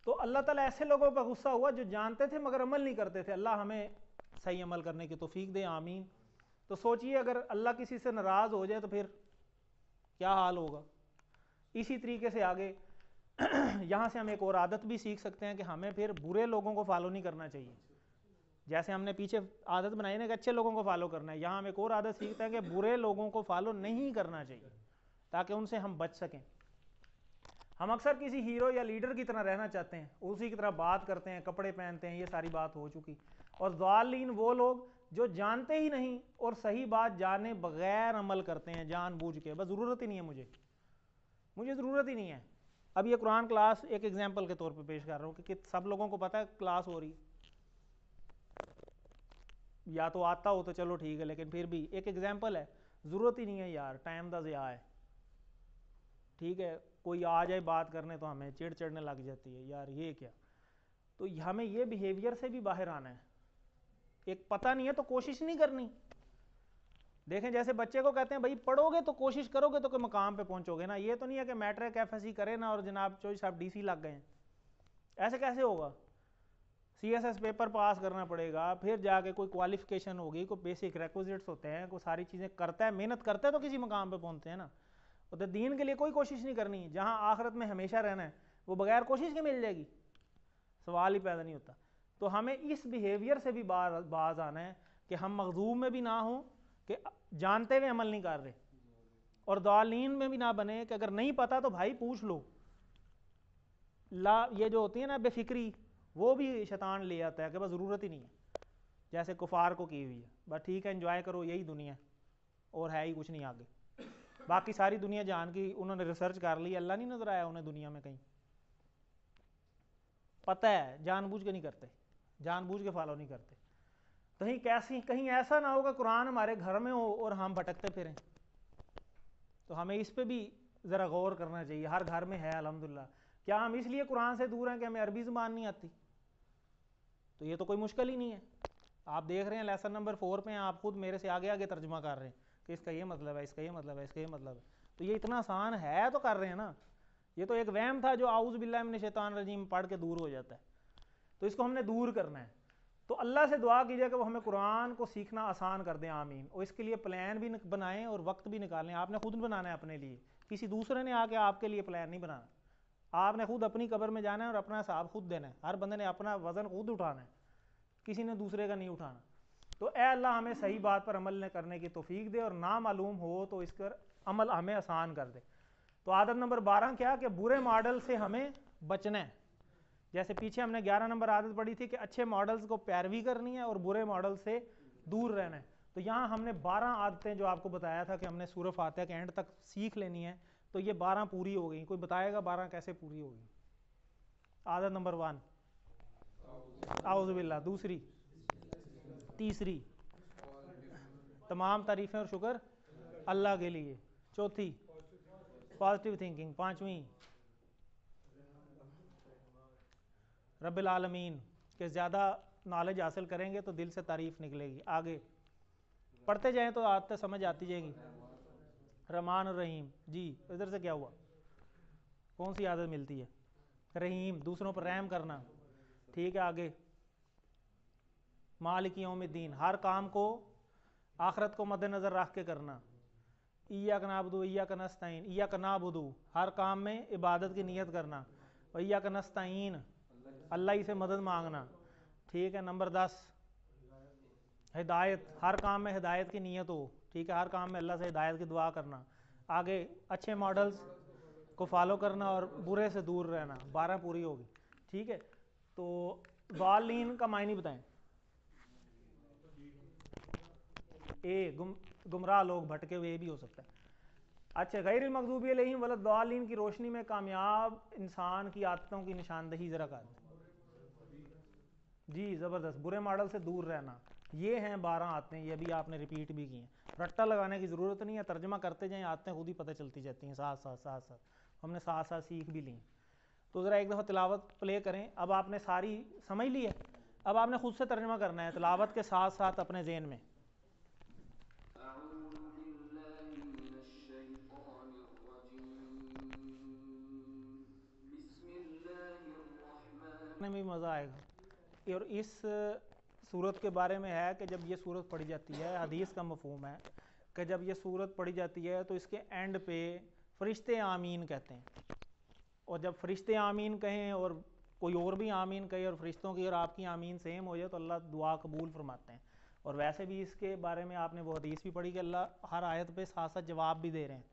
तो अल्लाह ताला ऐसे लोगों पर गुस्सा हुआ जो जानते थे मगर अमल नहीं करते थे। अल्लाह हमें सही अमल करने की तौफीक दे, आमीन। तो सोचिए अगर अल्लाह किसी से नाराज़ हो जाए तो फिर क्या हाल होगा। इसी तरीके से आगे यहाँ से हम एक और आदत भी सीख सकते हैं कि हमें फिर बुरे लोगों को फॉलो नहीं करना चाहिए। जैसे हमने पीछे आदत बनाई ना कि अच्छे लोगों को फॉलो करना है, यहाँ हम एक और आदत सीखते हैं कि बुरे लोगों को फॉलो नहीं करना चाहिए, ताकि उनसे हम बच सकें। हम अक्सर किसी हीरो या लीडर की तरह रहना चाहते हैं, उसी की तरह बात करते हैं, कपड़े पहनते हैं, ये सारी बात हो चुकी। और ज़ालिमीन वो लोग जो जानते ही नहीं और सही बात जाने बगैर अमल करते हैं जानबूझ के, बस ज़रूरत ही नहीं है, मुझे ज़रूरत ही नहीं है। अब ये कुरान क्लास एक एग्जाम्पल के तौर पे पेश कर रहा हूँ कि सब लोगों को पता है क्लास हो रही, या तो आता हो तो चलो ठीक है, लेकिन फिर भी एक एग्जाम्पल है, ज़रूरत ही नहीं है यार, टाइम का ज़िया है। ठीक है, कोई आ जाए बात करने तो हमें चिढ़ चढ़ने लग जाती है, यार ये क्या। तो हमें ये बिहेवियर से भी बाहर आना है। एक पता नहीं है तो कोशिश नहीं करनी। देखें जैसे बच्चे को कहते हैं भाई पढ़ोगे तो कोशिश करोगे तो कोई मकाम पे पहुंचोगे ना। ये तो नहीं है कि मैट्रिक एफएससी करे ना और जनाब चोई साहब डीसी लग गए। ऐसे कैसे होगा। सीएसएस पेपर पास करना पड़ेगा, फिर जाके कोई क्वालिफिकेशन होगी, कोई बेसिक रिक्विजिट्स होते हैं, कोई सारी चीज़ें करता है, मेहनत करते हैं तो किसी मकाम पे पहुंचते हैं ना। तो दीन के लिए कोई कोशिश नहीं करनी, जहाँ आखिरत में हमेशा रहना है वो बगैर कोशिश के मिल जाएगी, सवाल ही पैदा नहीं होता। तो हमें इस बिहेवियर से भी बाज आना है कि हम मखजूम में भी ना हो कि जानते हुए अमल नहीं कर रहे, और दालीन में भी ना बने कि अगर नहीं पता तो भाई पूछ लो। ये जो होती है ना बेफिक्री, वो भी शैतान ले आता है कि बस ज़रूरत ही नहीं है, जैसे कुफार को की हुई है, बस ठीक है एंजॉय करो, यही दुनिया और है ही कुछ नहीं आगे। बाकी सारी दुनिया जान की उन्होंने रिसर्च कर ली, अल्लाह नहीं नजर आया उन्हें दुनिया में कहीं। पता है जानबूझ के नहीं करते, जानबूझ के फॉलो नहीं करते। कहीं ऐसा ना होगा कुरान हमारे घर में हो और हम भटकते फिरें। तो हमें इस पे भी ज़रा गौर करना चाहिए। हर घर में है अल्हम्दुलिल्लाह। क्या हम इसलिए कुरान से दूर हैं कि हमें अरबी ज़ुबान नहीं आती? तो ये तो कोई मुश्किल ही नहीं है। आप देख रहे हैं लेसन नंबर 4 पे हैं, आप खुद मेरे से आगे आगे तर्जुमा कर रहे हैं कि इसका ये मतलब है, इसका ये मतलब है, इसका ये मतलब है। तो ये इतना आसान है तो कर रहे हैं ना। ये तो एक वहम था जो आऊज़ बिल्लाहि मिनश शैतानिर रजीम पढ़ के दूर हो जाता है, तो इसको हमने दूर करना है। तो अल्लाह से दुआ कीजिए कि वो हमें कुरान को सीखना आसान कर दें, आमीन। और इसके लिए प्लान भी बनाएं और वक्त भी निकालें। आपने खुद बनाना है अपने लिए, किसी दूसरे ने आके आपके लिए प्लान नहीं बनाना। आपने खुद अपनी कब्र में जाना है और अपना हिसाब खुद देना है। हर बंदे ने अपना वज़न खुद उठाना है, किसी ने दूसरे का नहीं उठाना। तो ए अल्लाह हमें सही बात पर अमल करने की तौफीक दे, और ना मालूम हो तो इस पर अमल हमें आसान कर दे। तो आदत नंबर 12 क्या, कि बुरे मॉडल से हमें बचना है। जैसे पीछे हमने 11 नंबर आदत पढ़ी थी कि अच्छे मॉडल्स को पैरवी करनी है और बुरे मॉडल से दूर रहना है। तो यहाँ हमने 12 आदतें जो आपको बताया था कि हमने सूरह फातिहा के एंड तक सीख लेनी है, तो ये 12 पूरी हो गई। कोई बताएगा 12 कैसे पूरी होगी? आदत नंबर 1 आऊज़ु बिल्लाह, दूसरी, तीसरी तमाम तारीफ़ें और शुक्र अल्लाह के लिए, चौथी पॉजिटिव थिंकिंग, पांचवी रब्बिल आलमीन के ज़्यादा नॉलेज हासिल करेंगे तो दिल से तारीफ़ निकलेगी। आगे पढ़ते जाएं तो आदतें समझ आती जाएंगी। रहमान और रहीम, जी इधर से क्या हुआ, कौन सी आदत मिलती है? रहीम, दूसरों पर रहम करना, ठीक है। आगे मालिक यौमिद्दीन, हर काम को आखरत को मद्देनज़र रख के करना। इय्याक नअबुदु व इय्याक नस्तईन, इय्याक नअबुदु हर काम में इबादत की नियत करना, व इय्याक नस्तईन अल्लाह ही से मदद मांगना, ठीक है। नंबर 10 हिदायत, हर काम में हिदायत की नियत हो, ठीक है। हर काम में अल्लाह से हिदायत की दुआ करना। आगे अच्छे मॉडल्स को फॉलो करना और बुरे से दूर रहना। 12 पूरी होगी, ठीक है। तो ज़ालिमीन का मायने बताएं। गुमराह लोग, भटके हुए भी हो सकता है। अच्छा, गैरिल मग़दूबी अलैहिम वलद्दालिन की रोशनी में कामयाब इंसान की आदतों की निशानदही ज़रा कर जी, ज़बरदस्त। बुरे मॉडल से दूर रहना, ये हैं 12 आदतें। ये भी आपने रिपीट भी की हैं, रट्टा लगाने की ज़रूरत नहीं है, तर्जमा करते जाएं, आदतें खुद ही पता चलती जाती हैं साथ साथ हमने साथ साथ सीख भी ली। तो ज़रा एक दफ़ा तिलावत प्ले करें। अब आपने सारी समझ ली है, अब आपने खुद से तर्जमा करना है तिलावत के साथ साथ अपने ज़हन में। में भी मज़ा आएगा। और इस सूरत के बारे में है कि जब ये सूरत पढ़ी जाती है, हदीस का मफ़हूम है कि जब ये सूरत पढ़ी जाती है तो इसके एंड पे फ़रिश्ते आमीन कहते हैं। और जब फ़रिश्ते आमीन कहें और कोई और भी आमीन कहे और फ़रिश्तों की और आपकी आमीन सेम हो जाए तो अल्लाह दुआ कबूल फरमाते हैं। और वैसे भी इसके बारे में आपने वो हदीस भी पढ़ी कि अल्लाह हर आयत पे साथ साथ जवाब भी दे रहे हैं,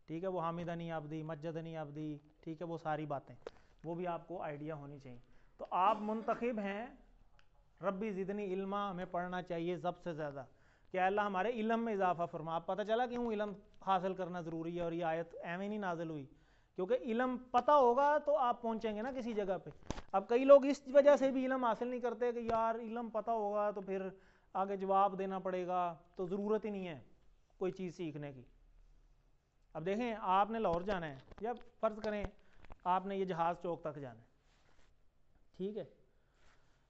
ठीक है। वो हामिदनी अब्दी, मज्जदनी अब्दी, ठीक है, वो सारी बातें, वो भी आपको आइडिया होनी चाहिए। तो आप मुंतखब हैं रब्बी ज़िदनी इल्मा, हमें पढ़ना चाहिए सबसे ज़्यादा कि अल्लाह हमारे इल्म में इजाफा फरमा। आप पता चला क्यों इल्म हासिल करना ज़रूरी है और ये आयत एवं नहीं नाजिल हुई, क्योंकि इल्म पता होगा तो आप पहुँचेंगे ना किसी जगह पे। अब कई लोग इस वजह से भी इल्म हासिल नहीं करते कि यार इल्म पता होगा तो फिर आगे जवाब देना पड़ेगा, तो ज़रूरत ही नहीं है कोई चीज़ सीखने की। अब देखें, आपने लाहौर जाना है या फ़र्ज़ करें आपने ये जहाज़ चौक तक जाना है, ठीक है।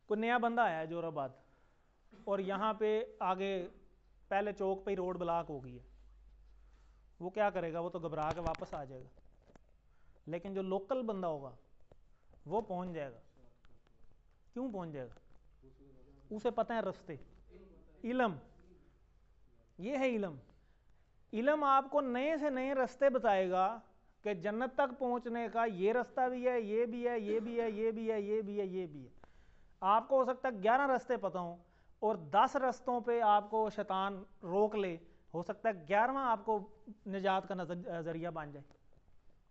कोई नया बंदा आया है जोराबाद और यहाँ पे आगे पहले चौक पे ही रोड ब्लॉक हो गई है, वो क्या करेगा? वो तो घबरा के वापस आ जाएगा। लेकिन जो लोकल बंदा होगा वो पहुँच जाएगा। क्यों पहुँच जाएगा? उसे पता है रास्ते। इल्म, ये है इल्म। इल्म आपको नए से नए रास्ते बताएगा कि जन्नत तक पहुँचने का ये रास्ता भी है, ये भी है, ये भी है, ये भी है, ये भी है, ये भी है। आपको हो सकता है 11 रास्ते पता हों और 10 रास्तों पे आपको शैतान रोक ले, हो सकता है 11वां आपको निजात का नजरिया बन जाए,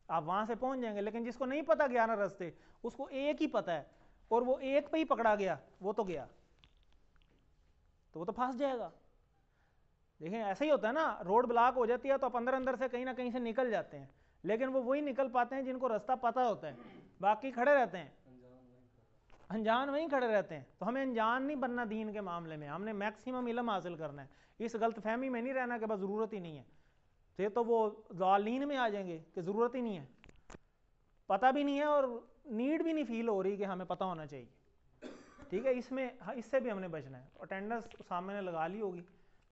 आप वहां से पहुंच जाएंगे। लेकिन जिसको नहीं पता 11 रास्ते, उसको एक ही पता है और वो एक पे ही पकड़ा गया, वो तो गया, तो वो तो फंस जाएगा। देखें, ऐसा ही होता है ना, रोड ब्लॉक हो जाती है तो आप अंदर अंदर से कहीं ना कहीं से निकल जाते हैं, लेकिन वो वही निकल पाते हैं जिनको रास्ता पता होता है, बाकी खड़े रहते हैं, अनजान वहीं खड़े रहते हैं। तो हमें अनजान नहीं बनना दीन के मामले में, हमने मैक्सिमम इल्म हासिल करना है। इस गलत फहमी में नहीं रहना कि बस ज़रूरत ही नहीं है, तो वो ज़ालीन में आ जाएंगे कि ज़रूरत ही नहीं है, पता भी नहीं है और नीड भी नहीं फील हो रही कि हमें पता होना चाहिए, ठीक है। इसमें इससे भी हमने बचना है। अटेंडेंस सामने लगा ली होगी।